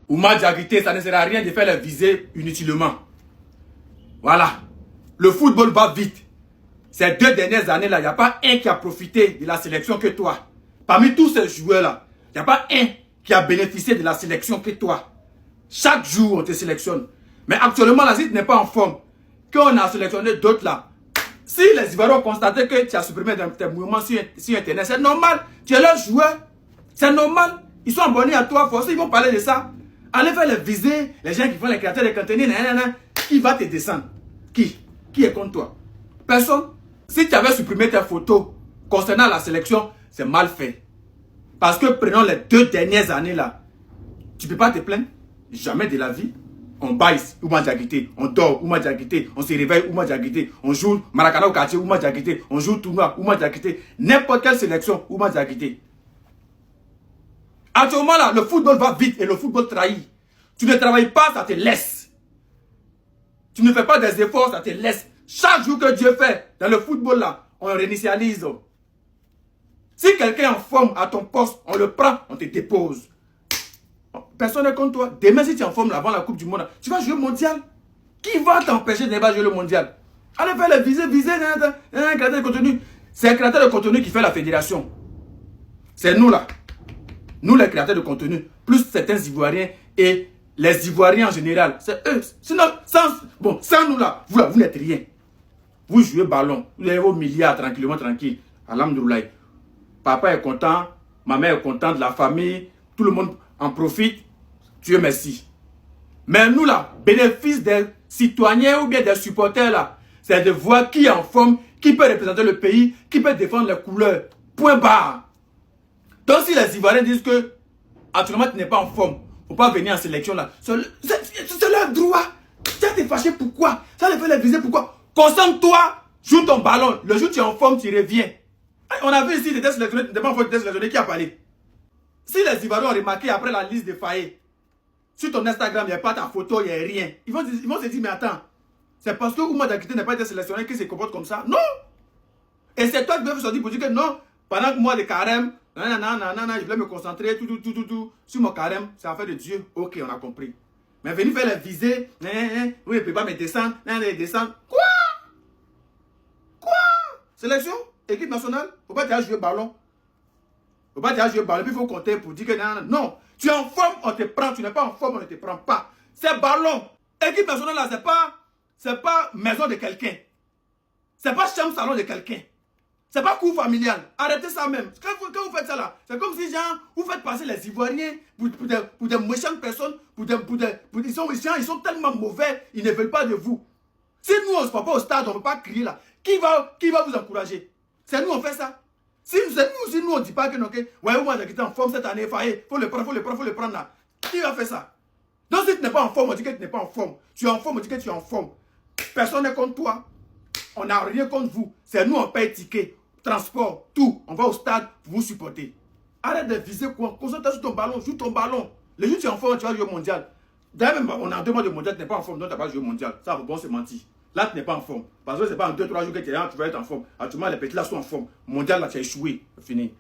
Oumar Diakité, ça ne sert à rien de faire les visées inutilement. Voilà. Le football va vite. Ces 2 dernières années-là, il n'y a pas un qui a profité de la sélection que toi. Parmi tous ces joueurs-là, il n'y a pas un qui a bénéficié de la sélection que toi. Chaque jour, on te sélectionne. Mais actuellement, là, si tu n'es pas en forme, qu'on a sélectionné d'autres là, si les Ivoiriens ont constaté que tu as supprimé tes mouvements sur Internet, c'est normal. Tu es leur joueur. C'est normal. Ils sont abonnés à toi. Forcément, ils vont parler de ça. Allez faire les visées. Les gens qui font les créateurs de contenu. Qui va te descendre? Qui est contre toi? Personne. Si tu avais supprimé tes photos concernant la sélection, c'est mal fait. Parce que prenons les 2 dernières années là, tu ne peux pas te plaindre. Jamais de la vie. On baille Oumar Diakité, on dort Oumar Diakité, on se réveille Oumar Diakité, on joue Maracana au quartier Oumar Diakité, on joue tournoi Oumar Diakité, n'importe quelle sélection Oumar Diakité. Actuellement là, le football va vite et le football trahit. Tu ne travailles pas, ça te laisse. Tu ne fais pas des efforts, ça te laisse. Chaque jour que Dieu fait dans le football là, on réinitialise. Si quelqu'un est en forme à ton poste, on le prend, on te dépose. Personne n'est contre toi. Demain, si tu es en forme avant la Coupe du Monde, tu vas jouer le mondial. Qui va t'empêcher de ne pas jouer le mondial? Allez faire les visées, créateur de contenu. C'est un créateur de contenu qui fait la fédération. C'est nous là. Nous les créateurs de contenu, plus certains Ivoiriens et les Ivoiriens en général. C'est eux. Sinon, sans nous là, vous n'êtes rien. Vous jouez ballon. Vous avez vos milliards tranquillement, tranquille. Alhamdoulilah. Papa est content, ma mère est contente, la famille, tout le monde en profite. Dieu merci. Mais nous là, bénéfice des citoyens ou bien des supporters là, c'est de voir qui est en forme, qui peut représenter le pays, qui peut défendre les couleurs. Point barre. Donc si les Ivoiriens disent que actuellement tu n'es pas en forme, il ne faut pas venir en sélection là, c'est leur droit. Tu as été fâché pourquoi? Ça les fait les viser pourquoi? Concentre-toi, joue ton ballon. Le jour où tu es en forme, tu reviens. On a vu ici, tu étais sélectionné, tu n'étais pas en forme, tu étais sélectionné, qui a parlé? Si les Ivoiriens ont remarqué après la liste de Faye, sur ton Instagram, il n'y a pas ta photo, il n'y a rien. Ils vont se dire, mais attends, c'est parce que Oumar Diakité n'a pas été sélectionné qu'il se comporte comme ça? Non! Et c'est toi qui dois sortir pour dire que non, pendant que moi, le carême, je voulais me concentrer, tout, sur mon carême, c'est affaire de Dieu. Ok, on a compris. Mais venir faire les visées, oui, il ne peut pas me descendre, descendre. Quoi? Sélection? Équipe nationale? Il ne faut pas déjà jouer ballon. Il ne faut pas déjà jouer ballon, puis il faut compter pour dire que non. Tu es en forme, on te prend. Tu n'es pas en forme, on ne te prend pas. C'est ballon. Équipe nationale, là, c'est pas maison de quelqu'un. C'est pas chambre salon de quelqu'un. C'est pas cours familial. Arrêtez ça même. Quand vous faites ça là, c'est comme si genre, vous faites passer les Ivoiriens pour des méchantes personnes, ils sont tellement mauvais, ils ne veulent pas de vous. Si nous on ne se voit pas au stade, on ne peut pas crier là. Qui va vous encourager? C'est nous on fait ça. Si nous on ne dit pas que non, ouais, moi j'ai quitté en forme cette année, faut le prendre là. Qui va faire ça? Donc si tu n'es pas en forme, on dit que tu n'es pas en forme. Tu es en forme, on dit que tu es en forme. Personne n'est contre toi. On n'a rien contre vous. C'est nous on paye ticket, transport, tout. On va au stade pour vous supporter. Arrête de viser quoi. Concentre-toi sur ton ballon, joue ton ballon. Le jour où tu es en forme, tu vas jouer au mondial. D'ailleurs, même on a 2 mois de mondial, tu n'es pas en forme, donc tu n'as pas joué au mondial. Ça va bon se mentir. Là, tu n'es pas en forme. Parce que ce n'est pas en 2-3 jours que tu vas être en forme. Actuellement, les petits là sont en forme. Mondial, là, tu as échoué. C'est fini.